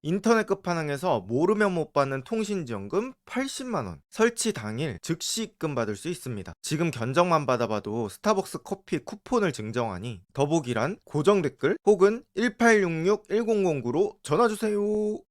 인터넷 끝판왕에서 모르면 못 받는 통신지원금 80만원, 설치 당일 즉시 입금 받을 수 있습니다. 지금 견적만 받아봐도 스타벅스 커피 쿠폰을 증정하니 더보기란 고정 댓글 혹은 1866-1009로 전화주세요.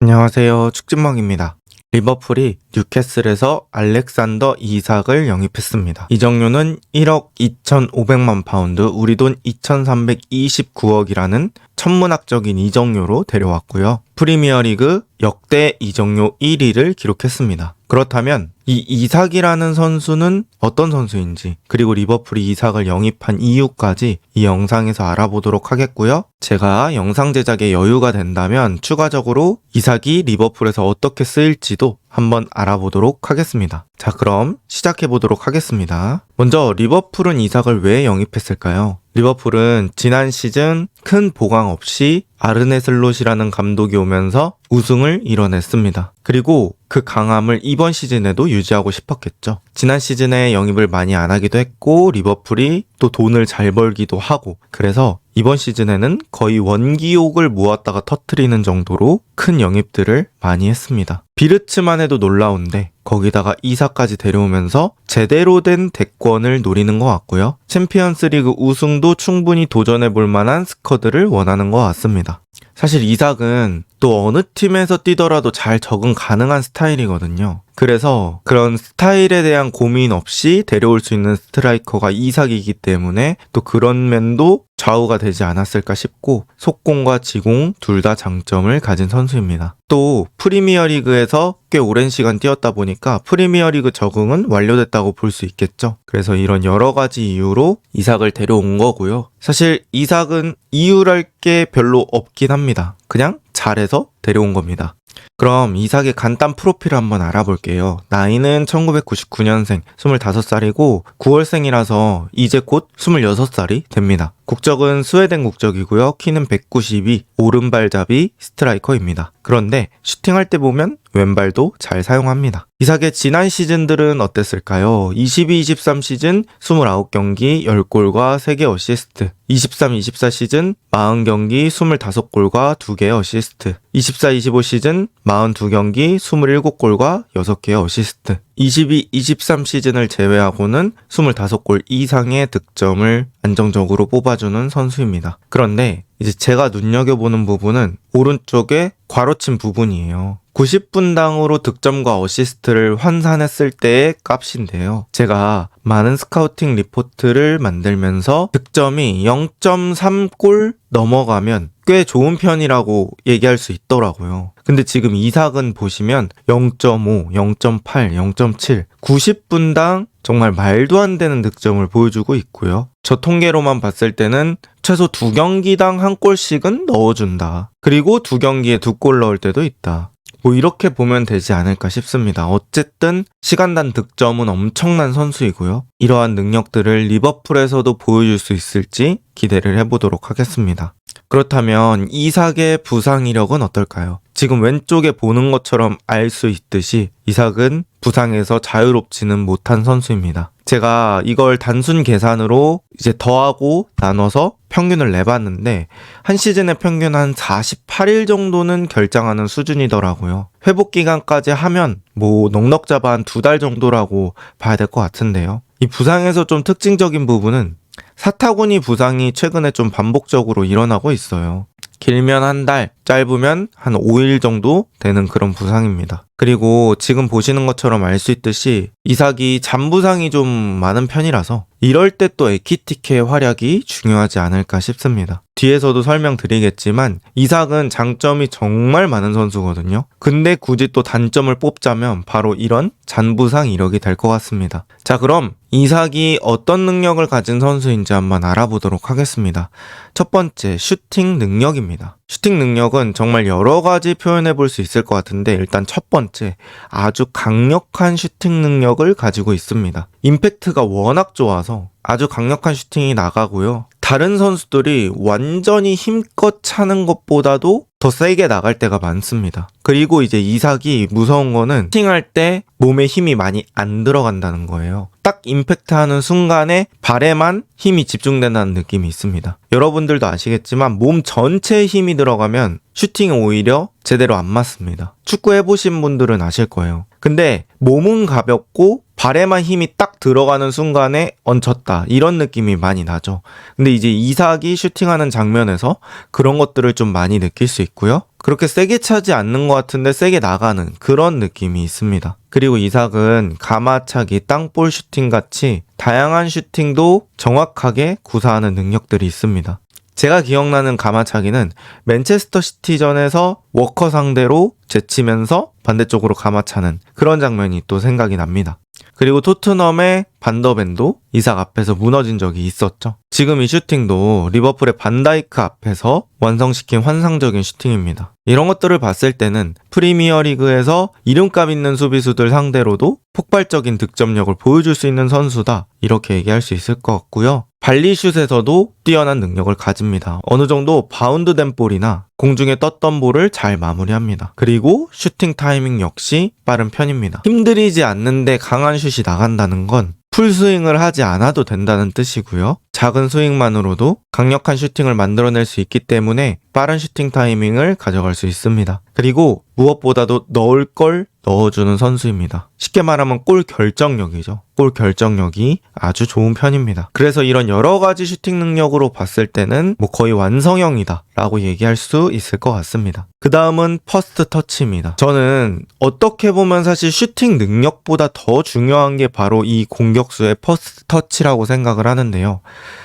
안녕하세요, 축진먹입니다. 리버풀이 뉴캐슬에서 알렉산더 이삭을 영입했습니다. 이적료는 1억 2,500만 파운드, 우리 돈 2,329억이라는 천문학적인 이적료로 데려왔고요. 프리미어리그 역대 이적료 1위를 기록했습니다. 그렇다면 이 이삭이라는 선수는 어떤 선수인지, 그리고 리버풀이 이삭을 영입한 이유까지 이 영상에서 알아보도록 하겠고요. 제가 영상 제작에 여유가 된다면 추가적으로 이삭이 리버풀에서 어떻게 쓰일지도 한번 알아보도록 하겠습니다. 자, 그럼 시작해보도록 하겠습니다. 먼저 리버풀은 이삭을 왜 영입했을까요? 리버풀은 지난 시즌 큰 보강 없이 아르네 슬롯이라는 감독이 오면서 우승을 이뤄냈습니다. 그리고 그 강함을 이번 시즌에도 유지하고 싶었겠죠. 지난 시즌에 영입을 많이 안 하기도 했고 리버풀이 또 돈을 잘 벌기도 하고, 그래서 이번 시즌에는 거의 원기옥을 모았다가 터트리는 정도로 큰 영입들을 많이 했습니다. 비르츠만 해도 놀라운데 거기다가 이삭까지 데려오면서 제대로 된 대권을 노리는 것 같고요. 챔피언스리그 우승도 충분히 도전해볼 만한 스쿼드를 원하는 것 같습니다. 사실 이삭은 또 어느 팀에서 뛰더라도 잘 적응 가능한 스타일이거든요. 그래서 그런 스타일에 대한 고민 없이 데려올 수 있는 스트라이커가 이삭이기 때문에 또 그런 면도 좌우가 되지 않았을까 싶고, 속공과 지공 둘 다 장점을 가진 선수입니다. 또 프리미어리그에서 꽤 오랜 시간 뛰었다 보니까 프리미어리그 적응은 완료됐다고 볼 수 있겠죠. 그래서 이런 여러 가지 이유로 이삭을 데려온 거고요. 사실 이삭은 이유랄 게 별로 없긴 합니다. 그냥 잘해서 데려온 겁니다. 그럼 이삭의 간단 프로필을 한번 알아볼게요. 나이는 1999년생, 25살이고 9월생이라서 이제 곧 26살이 됩니다. 국적은 스웨덴 국적이고요. 키는 192, 오른발잡이 스트라이커입니다. 그런데 슈팅할 때 보면 왼발도 잘 사용합니다. 이삭의 지난 시즌들은 어땠을까요? 22-23 시즌 29경기 10골과 3개 어시스트, 23-24 시즌 40경기 25골과 2개 어시스트, 24-25 시즌 42경기 27골과 6개 어시스트, 22-23 시즌을 제외하고는 25골 이상의 득점을 안정적으로 뽑아주는 선수입니다. 그런데 이제 제가 눈여겨보는 부분은 오른쪽에 괄호친 부분이에요. 90분당으로 득점과 어시스트를 환산했을 때의 값인데요. 제가 많은 스카우팅 리포트를 만들면서 득점이 0.3골 넘어가면 꽤 좋은 편이라고 얘기할 수 있더라고요. 근데 지금 이삭은 보시면 0.5, 0.8, 0.7, 90분당 정말 말도 안 되는 득점을 보여주고 있고요. 저 통계로만 봤을 때는 최소 2경기당 1골씩은 넣어준다. 그리고 2경기에 2골 넣을 때도 있다. 뭐 이렇게 보면 되지 않을까 싶습니다. 어쨌든 시간당 득점은 엄청난 선수이고요. 이러한 능력들을 리버풀에서도 보여줄 수 있을지 기대를 해보도록 하겠습니다. 그렇다면 이삭의 부상 이력은 어떨까요? 지금 왼쪽에 보는 것처럼 알 수 있듯이 이삭은 부상에서 자유롭지는 못한 선수입니다. 제가 이걸 단순 계산으로 이제 더하고 나눠서 평균을 내봤는데 한 시즌의 평균 한 48일 정도는 결장하는 수준이더라고요. 회복 기간까지 하면 뭐 넉넉 잡아 한 2달 정도라고 봐야 될 것 같은데요. 이 부상에서 좀 특징적인 부분은 사타구니 부상이 최근에 좀 반복적으로 일어나고 있어요. 길면 한 달, 짧으면 한 5일 정도 되는 그런 부상입니다. 그리고 지금 보시는 것처럼 알 수 있듯이 이삭이 잔부상이 좀 많은 편이라서 이럴 때 또 에키티케의 활약이 중요하지 않을까 싶습니다. 뒤에서도 설명드리겠지만 이삭은 장점이 정말 많은 선수거든요. 근데 굳이 또 단점을 뽑자면 바로 이런 잔부상 이력이 될 것 같습니다. 자, 그럼 이삭이 어떤 능력을 가진 선수인지 한번 알아보도록 하겠습니다. 첫 번째, 슈팅 능력입니다. 슈팅 능력은 정말 여러 가지 표현해 볼 수 있을 것 같은데, 일단 첫 번째, 아주 강력한 슈팅 능력을 가지고 있습니다. 임팩트가 워낙 좋아서 아주 강력한 슈팅이 나가고요. 다른 선수들이 완전히 힘껏 차는 것보다도 더 세게 나갈 때가 많습니다. 그리고 이제 이삭이 무서운 거는 슈팅할 때 몸에 힘이 많이 안 들어간다는 거예요. 딱 임팩트하는 순간에 발에만 힘이 집중된다는 느낌이 있습니다. 여러분들도 아시겠지만 몸 전체에 힘이 들어가면 슈팅이 오히려 제대로 안 맞습니다. 축구 해보신 분들은 아실 거예요. 근데 몸은 가볍고 발에만 힘이 딱 들어가는 순간에 얹혔다, 이런 느낌이 많이 나죠. 근데 이제 이삭이 슈팅하는 장면에서 그런 것들을 좀 많이 느낄 수 있고요. 그렇게 세게 차지 않는 것 같은데 세게 나가는 그런 느낌이 있습니다. 그리고 이삭은 가마차기, 땅볼 슈팅 같이 다양한 슈팅도 정확하게 구사하는 능력들이 있습니다. 제가 기억나는 가마차기는 맨체스터 시티전에서 워커 상대로 제치면서 반대쪽으로 가마차는 그런 장면이 또 생각이 납니다. 그리고 토트넘의 반더벤도 이삭 앞에서 무너진 적이 있었죠. 지금 이 슈팅도 리버풀의 반다이크 앞에서 완성시킨 환상적인 슈팅입니다. 이런 것들을 봤을 때는 프리미어리그에서 이름값 있는 수비수들 상대로도 폭발적인 득점력을 보여줄 수 있는 선수다, 이렇게 얘기할 수 있을 것 같고요. 발리슛에서도 뛰어난 능력을 가집니다. 어느 정도 바운드된 볼이나 공중에 떴던 볼을 잘 마무리합니다. 그리고 슈팅 타이밍 역시 빠른 편입니다. 힘들이지 않는데 강한 슛이 나간다는 건 풀스윙을 하지 않아도 된다는 뜻이고요. 작은 스윙만으로도 강력한 슈팅을 만들어낼 수 있기 때문에 빠른 슈팅 타이밍을 가져갈 수 있습니다. 그리고 무엇보다도 넣을 걸 넣어주는 선수입니다. 쉽게 말하면 골 결정력이죠. 골 결정력이 아주 좋은 편입니다. 그래서 이런 여러 가지 슈팅 능력으로 봤을 때는 거의 완성형이다 라고 얘기할 수 있을 것 같습니다. 그 다음은 퍼스트 터치입니다. 저는 어떻게 보면 사실 슈팅 능력보다 더 중요한 게 바로 이 공격수의 퍼스트 터치라고 생각을 하는데요.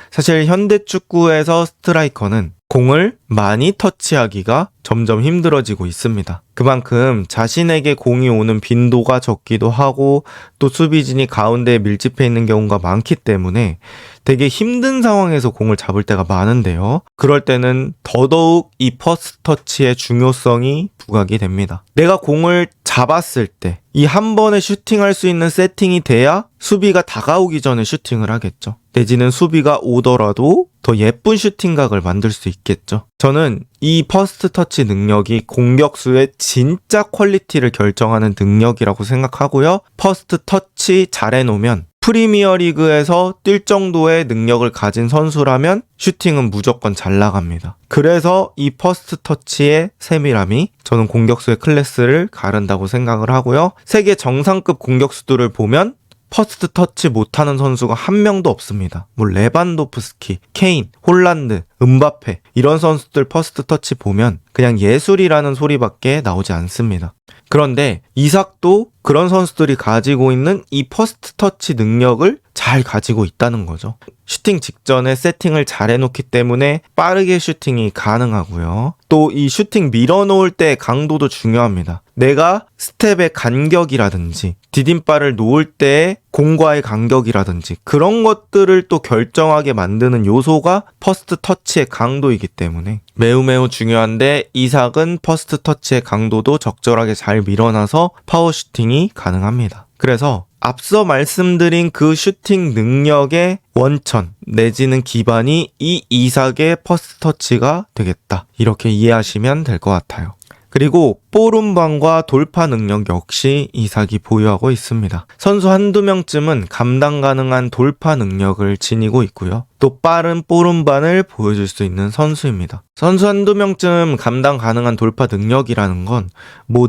사실 현대 축구에서 스트라이커는 공을 많이 터치하기가 점점 힘들어지고 있습니다. 그만큼 자신에게 공이 오는 빈도가 적기도 하고 또 수비진이 가운데에 밀집해 있는 경우가 많기 때문에 되게 힘든 상황에서 공을 잡을 때가 많은데요. 그럴 때는 더더욱 이 퍼스트 터치의 중요성이 부각이 됩니다. 내가 공을 잡았을 때 이 한 번에 슈팅할 수 있는 세팅이 돼야 수비가 다가오기 전에 슈팅을 하겠죠. 내지는 수비가 오더라도 더 예쁜 슈팅각을 만들 수 있겠죠. 저는 이 퍼스트 터치 능력이 공격수의 진짜 퀄리티를 결정하는 능력이라고 생각하고요. 퍼스트 터치 잘 해놓으면 프리미어리그에서 뛸 정도의 능력을 가진 선수라면 슈팅은 무조건 잘 나갑니다. 그래서 이 퍼스트 터치의 세밀함이 저는 공격수의 클래스를 가른다고 생각을 하고요. 세계 정상급 공격수들을 보면 퍼스트 터치 못하는 선수가 한 명도 없습니다. 뭐 레반도프스키, 케인, 홀란드, 음바페 이런 선수들 퍼스트 터치 보면 그냥 예술이라는 소리밖에 나오지 않습니다. 그런데 이삭도 그런 선수들이 가지고 있는 이 퍼스트 터치 능력을 잘 가지고 있다는 거죠. 슈팅 직전에 세팅을 잘 해놓기 때문에 빠르게 슈팅이 가능하고요. 또 이 슈팅 밀어놓을 때 강도도 중요합니다. 내가 스텝의 간격이라든지 디딤발을 놓을 때의 공과의 간격이라든지 그런 것들을 또 결정하게 만드는 요소가 퍼스트 터치의 강도이기 때문에 매우 중요한데 이삭은 퍼스트 터치의 강도도 적절하게 잘 밀어놔서 파워 슈팅이 가능합니다. 그래서 앞서 말씀드린 그 슈팅 능력의 원천 내지는 기반이 이 이삭의 퍼스트 터치가 되겠다. 이렇게 이해하시면 될 것 같아요. 그리고 볼 운반과 돌파 능력 역시 이삭이 보유하고 있습니다. 선수 한두 명쯤은 감당 가능한 돌파 능력을 지니고 있고요. 또 빠른 볼 운반을 보여줄 수 있는 선수입니다. 선수 한두 명쯤 감당 가능한 돌파 능력이라는 건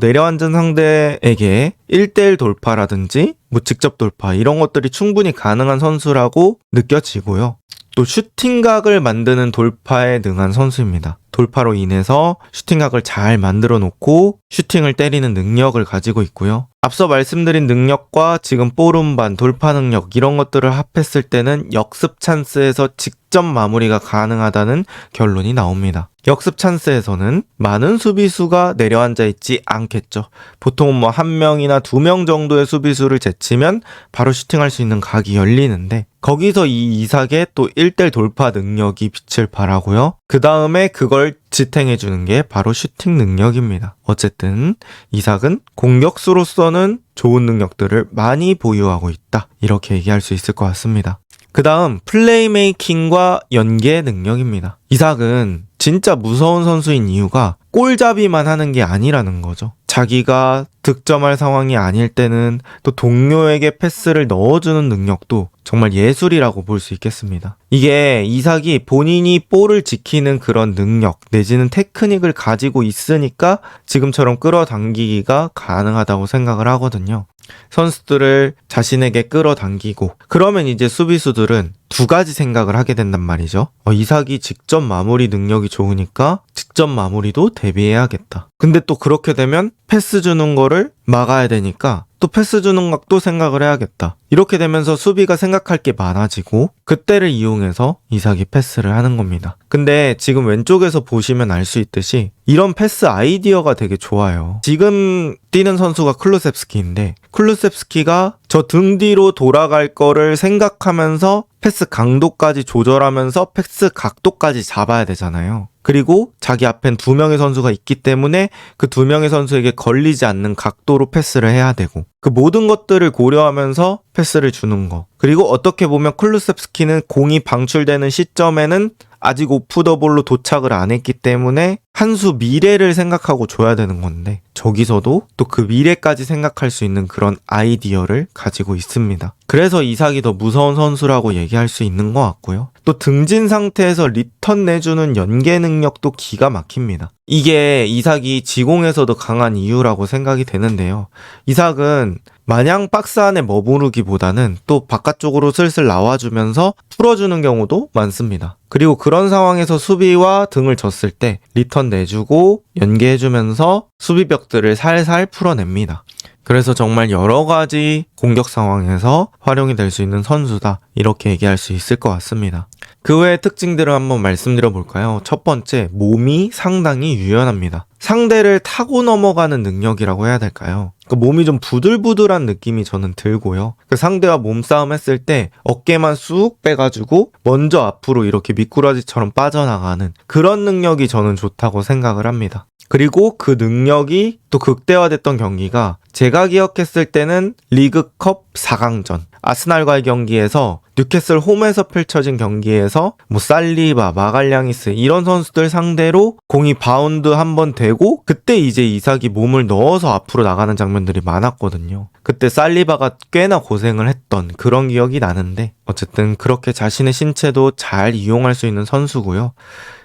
내려앉은 상대에게 1대1 돌파라든지 직접 돌파 이런 것들이 충분히 가능한 선수라고 느껴지고요. 또 슈팅각을 만드는 돌파에 능한 선수입니다. 돌파로 인해서 슈팅각을 잘 만들어 놓고 슈팅을 때리는 능력을 가지고 있고요. 앞서 말씀드린 능력과 지금 볼 운반, 돌파 능력 이런 것들을 합했을 때는 역습 찬스에서 직접 마무리가 가능하다는 결론이 나옵니다. 역습 찬스에서는 많은 수비수가 내려앉아 있지 않겠죠. 보통은 1명이나 2명 정도의 수비수를 제치면 바로 슈팅할 수 있는 각이 열리는데 거기서 이 이삭의 또 1대1 돌파 능력이 빛을 발하고요. 그 다음에 그걸 지탱해주는 게 바로 슈팅 능력입니다. 어쨌든 이삭은 공격수로서는 좋은 능력들을 많이 보유하고 있다. 이렇게 얘기할 수 있을 것 같습니다. 그 다음 플레이메이킹과 연계 능력입니다. 이삭은 진짜 무서운 선수인 이유가 골잡이만 하는 게 아니라는 거죠. 자기가 득점할 상황이 아닐 때는 또 동료에게 패스를 넣어주는 능력도 정말 예술이라고 볼 수 있겠습니다. 이게 이삭이 본인이 볼을 지키는 그런 능력 내지는 테크닉을 가지고 있으니까 지금처럼 끌어당기기가 가능하다고 생각을 하거든요. 선수들을 자신에게 끌어당기고 그러면 이제 수비수들은 두 가지 생각을 하게 된단 말이죠. 이삭이 직접 마무리 능력이 좋으니까 직접 마무리도 대비해야겠다. 근데 또 그렇게 되면 패스 주는 거를 막아야 되니까 또 패스 주는 각도 생각을 해야겠다. 이렇게 되면서 수비가 생각할 게 많아지고 그때를 이용해서 이삭이 패스를 하는 겁니다. 근데 지금 왼쪽에서 보시면 알 수 있듯이 이런 패스 아이디어가 되게 좋아요. 지금 뛰는 선수가 클루셉스키인데 클루셉스키가 저 등 뒤로 돌아갈 거를 생각하면서 패스 강도까지 조절하면서 패스 각도까지 잡아야 되잖아요. 그리고 자기 앞엔 두 명의 선수가 있기 때문에 그 두 명의 선수에게 걸리지 않는 각도로 패스를 해야 되고 그 모든 것들을 고려하면서 패스를 주는 거. 그리고 어떻게 보면 클루셉스키는 공이 방출되는 시점에는 아직 오프더볼로 도착을 안 했기 때문에 한 수 미래를 생각하고 줘야 되는 건데 저기서도 또 그 미래까지 생각할 수 있는 그런 아이디어를 가지고 있습니다. 그래서 이삭이 더 무서운 선수라고 얘기할 수 있는 것 같고요. 또 등진 상태에서 리턴 내주는 연계 능력도 기가 막힙니다. 이게 이삭이 지공에서도 강한 이유라고 생각이 되는데요. 이삭은 마냥 박스 안에 머무르기보다는 또 바깥쪽으로 슬슬 나와주면서 풀어주는 경우도 많습니다. 그리고 그런 상황에서 수비와 등을 졌을 때 리턴 내주고 연계해주면서 수비벽들을 살살 풀어냅니다. 그래서 정말 여러 가지 공격 상황에서 활용이 될 수 있는 선수다. 이렇게 얘기할 수 있을 것 같습니다. 그 외의 특징들을 한번 말씀드려 볼까요? 첫 번째, 몸이 상당히 유연합니다. 상대를 타고 넘어가는 능력이라고 해야 될까요? 몸이 좀 부들부들한 느낌이 저는 들고요. 상대와 몸싸움 했을 때 어깨만 쑥 빼가지고 먼저 앞으로 이렇게 미꾸라지처럼 빠져나가는 그런 능력이 저는 좋다고 생각을 합니다. 그리고 그 능력이 또 극대화됐던 경기가 제가 기억했을 때는 리그컵 4강전 아스날과의 경기에서 뉴캐슬 홈에서 펼쳐진 경기에서 살리바, 마갈량이스 이런 선수들 상대로 공이 바운드 한번 되고 그때 이제 이삭이 몸을 넣어서 앞으로 나가는 장면들이 많았거든요. 그때 살리바가 꽤나 고생을 했던 그런 기억이 나는데 어쨌든 그렇게 자신의 신체도 잘 이용할 수 있는 선수고요.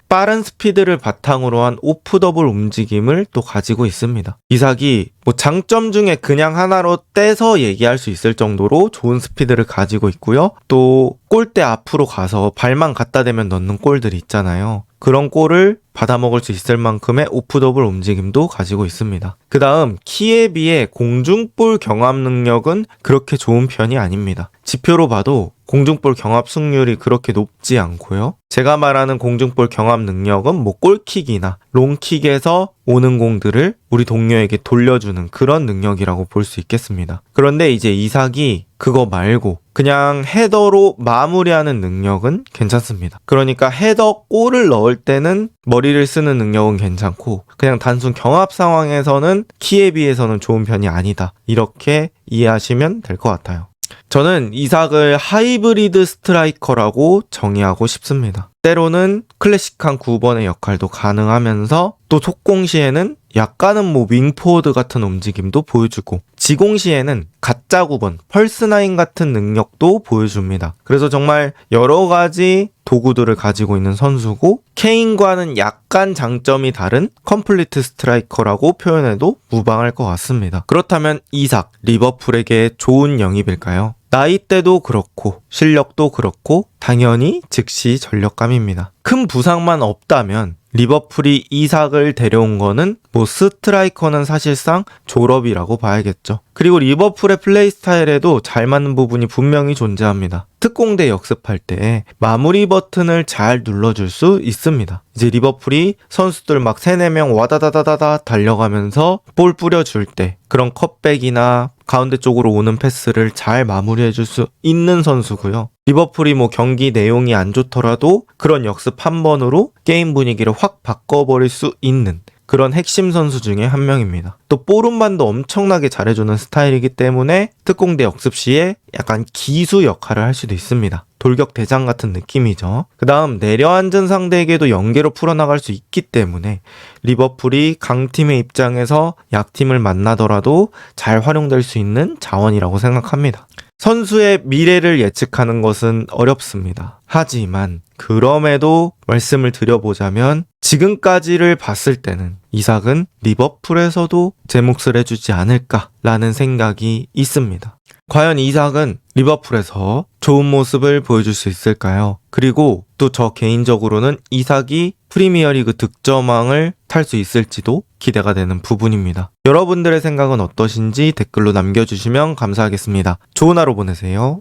빠른 스피드를 바탕으로 한 오프더블 움직임을 또 가지고 있습니다. 이삭이 장점 중에 그냥 하나로 떼서 얘기할 수 있을 정도로 좋은 스피드를 가지고 있고요. 또 골대 앞으로 가서 발만 갖다 대면 넣는 골들이 있잖아요. 그런 골을 받아먹을 수 있을 만큼의 오프더블 움직임도 가지고 있습니다. 그 다음 키에 비해 공중볼 경합 능력은 그렇게 좋은 편이 아닙니다. 지표로 봐도 공중볼 경합 승률이 그렇게 높지 않고요. 제가 말하는 공중볼 경합 능력은 골킥이나 롱킥에서 오는 공들을 우리 동료에게 돌려주는 그런 능력이라고 볼 수 있겠습니다. 그런데 이제 이삭이 그거 말고 그냥 헤더로 마무리하는 능력은 괜찮습니다. 그러니까 헤더 골을 넣을 때는 머리를 쓰는 능력은 괜찮고 그냥 단순 경합 상황에서는 키에 비해서는 좋은 편이 아니다. 이렇게 이해하시면 될 것 같아요. 저는 이삭을 하이브리드 스트라이커라고 정의하고 싶습니다. 때로는 클래식한 9번의 역할도 가능하면서 또 속공 시에는 약간은 윙포워드 같은 움직임도 보여주고 지공 시에는 가짜 9번, 펄스9 같은 능력도 보여줍니다. 그래서 정말 여러 가지 도구들을 가지고 있는 선수고 케인과는 약간 장점이 다른 컴플리트 스트라이커라고 표현해도 무방할 것 같습니다. 그렇다면 이삭, 리버풀에게 좋은 영입일까요? 나이대도 그렇고 실력도 그렇고 당연히 즉시 전력감입니다. 큰 부상만 없다면 리버풀이 이삭을 데려온 거는 스트라이커는 사실상 졸업이라고 봐야겠죠. 그리고 리버풀의 플레이 스타일에도 잘 맞는 부분이 분명히 존재합니다. 특공대 역습할 때 마무리 버튼을 잘 눌러줄 수 있습니다. 이제 리버풀이 선수들 막 3, 4명 와다다다다다 달려가면서 볼 뿌려줄 때 그런 컷백이나 가운데 쪽으로 오는 패스를 잘 마무리해줄 수 있는 선수고요. 리버풀이 경기 내용이 안 좋더라도 그런 역습 한 번으로 게임 분위기를 확 바꿔버릴 수 있는 그런 핵심 선수 중에 한 명입니다. 또 볼운반도 엄청나게 잘해주는 스타일이기 때문에 특공대 역습 시에 약간 기수 역할을 할 수도 있습니다. 돌격 대장 같은 느낌이죠. 그 다음 내려앉은 상대에게도 연계로 풀어나갈 수 있기 때문에 리버풀이 강팀의 입장에서 약팀을 만나더라도 잘 활용될 수 있는 자원이라고 생각합니다. 선수의 미래를 예측하는 것은 어렵습니다. 하지만 그럼에도 말씀을 드려보자면 지금까지를 봤을 때는 이삭은 리버풀에서도 제 몫을 해주지 않을까라는 생각이 있습니다. 과연 이삭은 리버풀에서 좋은 모습을 보여줄 수 있을까요? 그리고 또 저 개인적으로는 이삭이 프리미어리그 득점왕을 탈 수 있을지도 기대가 되는 부분입니다. 여러분들의 생각은 어떠신지 댓글로 남겨주시면 감사하겠습니다. 좋은 하루 보내세요.